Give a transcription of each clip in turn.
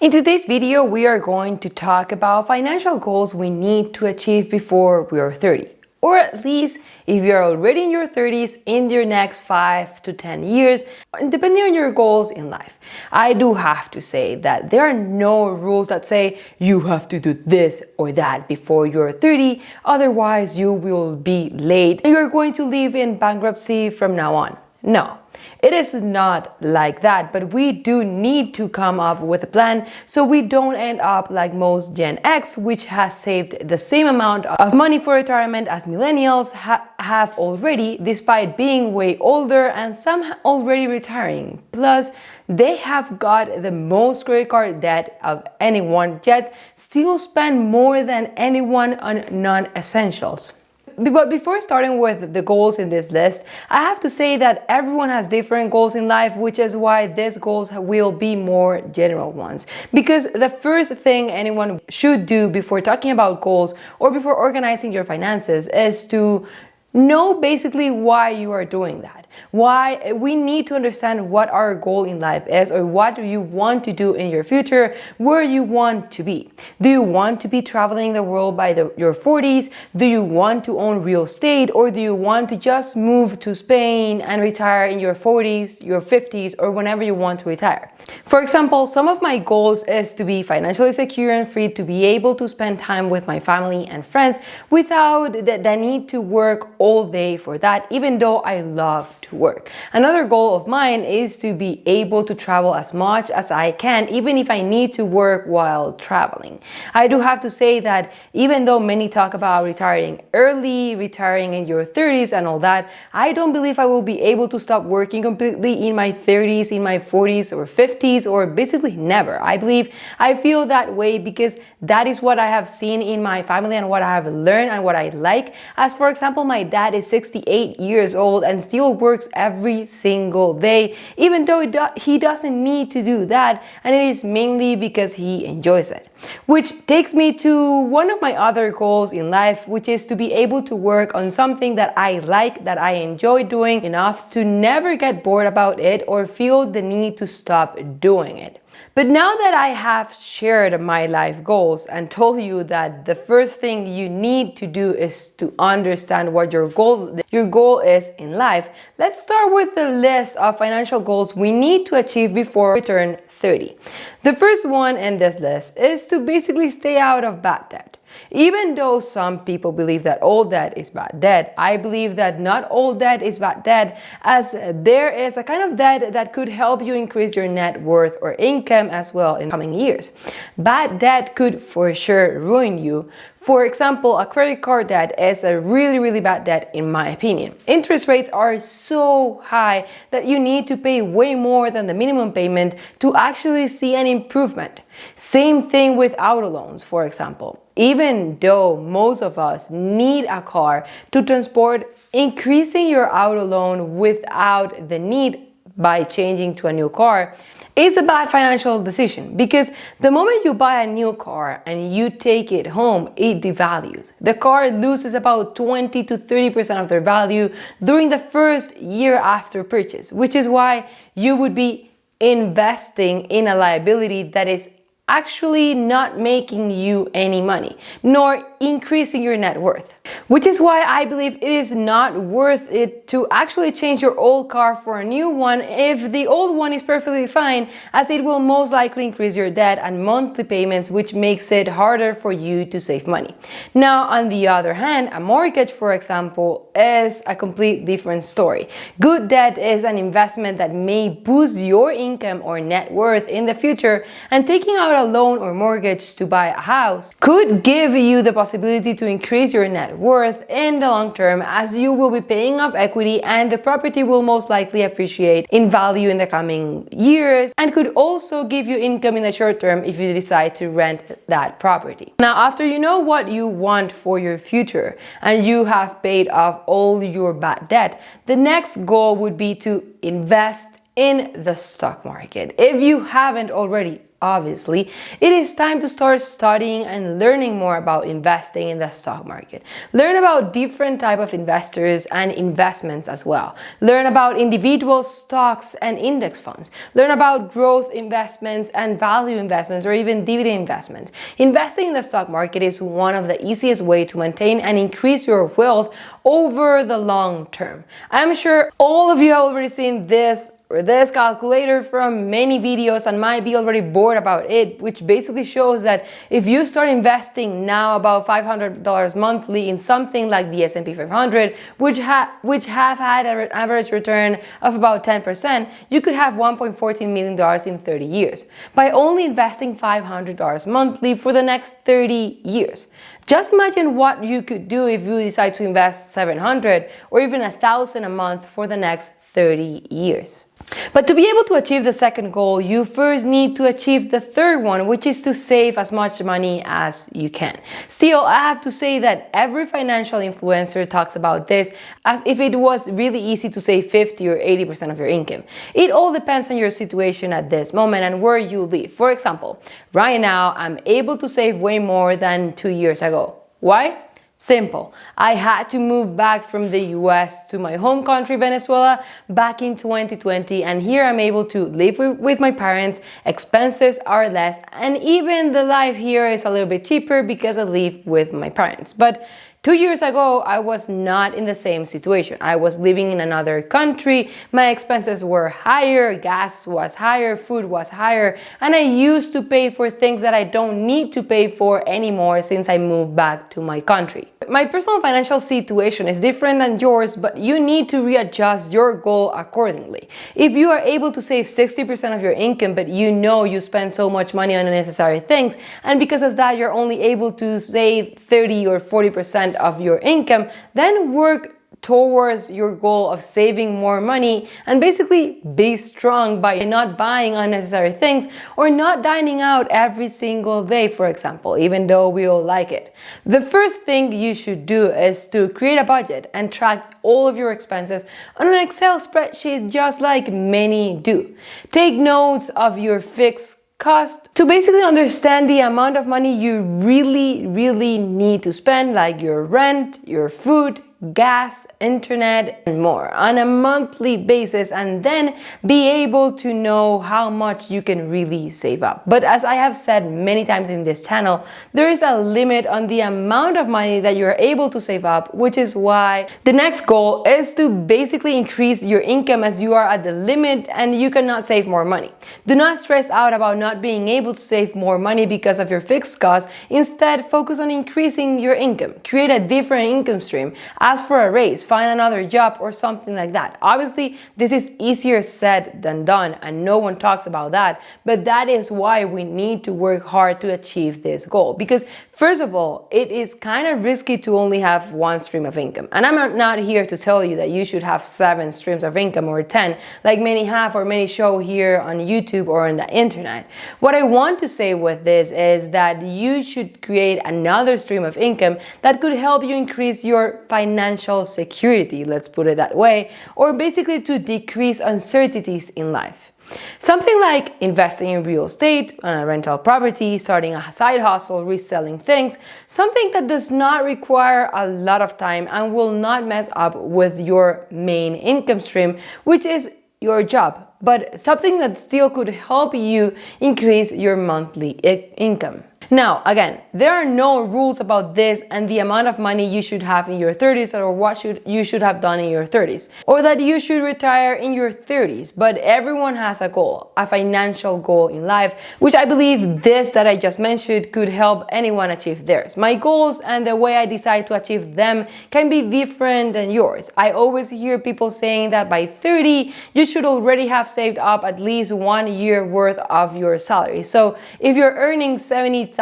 In today's video, we are going to talk about financial goals we need to achieve before we are 30. Or at least if you're already in your 30s, in your next 5 to 10 years, depending on your goals in life. I do have to say that there are no rules that say you have to do this or that before you're 30, otherwise you will be late and you're going to live in bankruptcy from now on. No. It is not like that, but we do need to come up with a plan so we don't end up like most Gen X, which has saved the same amount of money for retirement as millennials have already, despite being way older and some already retiring. Plus, they have got the most credit card debt of anyone, yet still spend more than anyone on non-essentials. But before starting with the goals in this list, I have to say that everyone has different goals in life, which is why these goals will be more general ones. Because the first thing anyone should do before talking about goals or before organizing your finances is to know basically why you are doing that. Why we need to understand what our goal in life is, or what you want to do in your future, where you want to be. Do you want to be traveling the world by your 40s? Do you want to own real estate, or do you want to just move to Spain and retire in your 40s, your 50s, or whenever you want to retire? For example, some of my goals is to be financially secure and free to be able to spend time with my family and friends without the need to work all day for that, even though I love to work. Another goal of mine is to be able to travel as much as I can, even if I need to work while traveling. I do have to say that even though many talk about retiring early, retiring in your 30s and all that, I don't believe I will be able to stop working completely in my 30s, in my 40s or 50s, or basically never. I feel that way because that is what I have seen in my family and what I have learned and what I like. As for example, my dad is 68 years old and still works every single day, even though he doesn't need to do that, and it is mainly because he enjoys it. Which takes me to one of my other goals in life, which is to be able to work on something that I like, that I enjoy doing enough to never get bored about it or feel the need to stop doing it. But now that I have shared my life goals and told you that the first thing you need to do is to understand what your goal is in life, let's start with the list of financial goals we need to achieve before we turn 30. The first one in this list is to basically stay out of bad debt. Even though some people believe that all debt is bad debt, I believe that not all debt is bad debt, as there is a kind of debt that could help you increase your net worth or income as well in coming years. Bad debt could for sure ruin you. For example, a credit card debt is a really bad debt in my opinion. Interest rates are so high that you need to pay way more than the minimum payment to actually see an improvement. Same thing with auto loans, for example. Even though most of us need a car to transport, increasing your auto loan without the need by changing to a new car is a bad financial decision, because the moment you buy a new car and you take it home, it devalues. The car loses about 20 to 30% of their value during the first year after purchase, which is why you would be investing in a liability that is actually not making you any money, nor increasing your net worth. Which is why I believe it is not worth it to actually change your old car for a new one if the old one is perfectly fine, as it will most likely increase your debt and monthly payments, which makes it harder for you to save money. Now, on the other hand, a mortgage, for example, is a complete different story. Good debt is an investment that may boost your income or net worth in the future, and taking out a loan or mortgage to buy a house could give you the possibility to increase your net worth in the long term, as you will be paying off equity and the property will most likely appreciate in value in the coming years, and could also give you income in the short term if you decide to rent that property. Now, after you know what you want for your future and you have paid off all your bad debt, the next goal would be to invest in the stock market. If you haven't already, obviously, it is time to start studying and learning more about investing in the stock market. Learn about different type of investors and investments as well. Learn about individual stocks and index funds. Learn about growth investments and value investments or even dividend investments. Investing in the stock market is one of the easiest ways to maintain and increase your wealth over the long term. I'm sure all of you have already seen this or this calculator from many videos and might be already bored about it, which basically shows that if you start investing now about $500 monthly in something like the S&P 500, which have had an average return of about 10%, you could have $1.14 million in 30 years by only investing $500 monthly for the next 30 years. Just imagine what you could do if you decide to invest $700 or even $1,000 a month for the next 30 years. But to be able to achieve the second goal, you first need to achieve the third one, which is to save as much money as you can. Still, I have to say that every financial influencer talks about this as if it was really easy to save 50 or 80% of your income. It all depends on your situation at this moment and where you live. For example, right now, I'm able to save way more than 2 years ago. Why? Simple. I had to move back from the US to my home country, Venezuela, back in 2020, and here I'm able to live with my parents, expenses are less, and even the life here is a little bit cheaper because I live with my parents. But 2 years ago, I was not in the same situation. I was living in another country, my expenses were higher, gas was higher, food was higher, and I used to pay for things that I don't need to pay for anymore since I moved back to my country. My personal financial situation is different than yours, but you need to readjust your goal accordingly. If you are able to save 60% of your income, but you know you spend so much money on unnecessary things, and because of that you're only able to save 30 or 40% of your income, then work towards your goal of saving more money and basically be strong by not buying unnecessary things or not dining out every single day, for example, even though we all like it. The first thing you should do is to create a budget and track all of your expenses on an Excel spreadsheet, just like many do. Take notes of your fixed cost to basically understand the amount of money you really need to spend, like your rent, your food, gas, internet, and more on a monthly basis, and then be able to know how much you can really save up. But as I have said many times in this channel, there is a limit on the amount of money that you're able to save up, which is why the next goal is to basically increase your income as you are at the limit and you cannot save more money. Do not stress out about not being able to save more money because of your fixed costs. Instead, focus on increasing your income. Create a different income stream. Ask for a raise, find another job or something like that. Obviously, this is easier said than done and no one talks about that, but that is why we need to work hard to achieve this goal. Because first of all, it is kind of risky to only have one stream of income. And I'm not here to tell you that you should have 7 streams of income or 10, like many have or many show here on YouTube or on the internet. What I want to say with this is that you should create another stream of income that could help you increase your financial security, let's put it that way, or basically to decrease uncertainties in life. Something like investing in real estate, a rental property, starting a side hustle, reselling things, something that does not require a lot of time and will not mess up with your main income stream, which is your job, but something that still could help you increase your monthly income. Now, again, there are no rules about this and the amount of money you should have in your 30s or what you should have done in your 30s, or that you should retire in your 30s, but everyone has a goal, a financial goal in life, which I believe this that I just mentioned could help anyone achieve theirs. My goals and the way I decide to achieve them can be different than yours. I always hear people saying that by 30, you should already have saved up at least 1 year worth of your salary. So if you're earning $70,000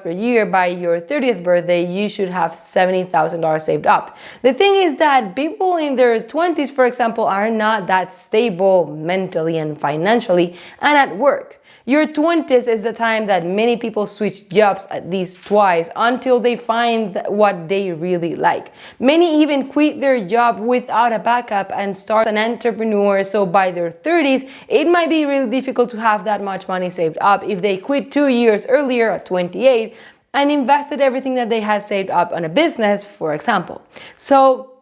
per year by your 30th birthday, you should have $70,000 saved up. The thing is that people in their 20s, for example, are not that stable mentally and financially and at work. Your 20s is the time that many people switch jobs at least twice until they find what they really like. Many even quit their job without a backup and start an entrepreneur. So by their 30s, it might be really difficult to have that much money saved up if they quit 2 years earlier at 28 and invested everything that they had saved up on a business, for example. So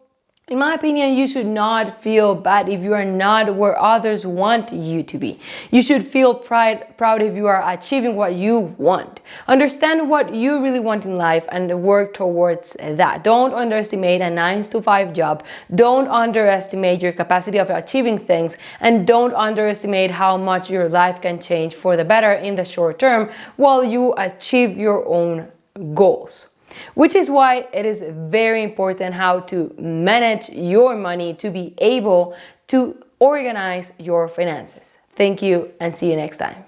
in my opinion, you should not feel bad if you are not where others want you to be. You should feel proud if you are achieving what you want. Understand what you really want in life and work towards that. Don't underestimate a 9-to-5 job. Don't underestimate your capacity of achieving things, and don't underestimate how much your life can change for the better in the short term while you achieve your own goals. Which is why it is very important how to manage your money to be able to organize your finances. Thank you and see you next time.